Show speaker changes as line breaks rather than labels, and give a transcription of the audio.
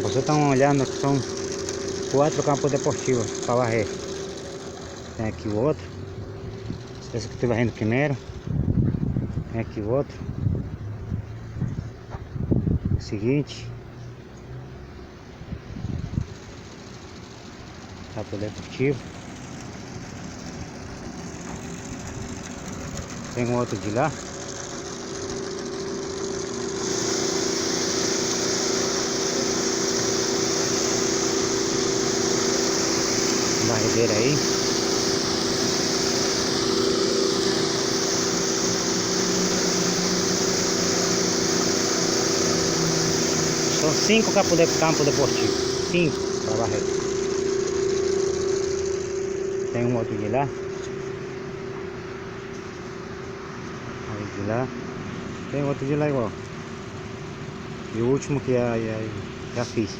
Vocês estão olhando que são 4 campos deportivos para varrer. Tem aqui o outro. Esse que estou varrendo primeiro. Tem aqui o outro. O seguinte. Campo deportivo. Tem um outro de lá. Barredeira aí. São 5 campos deportivos. 5 para varrer. Tem um outro de lá. Aí de lá. Tem outro de lá igual. E o último que já fiz.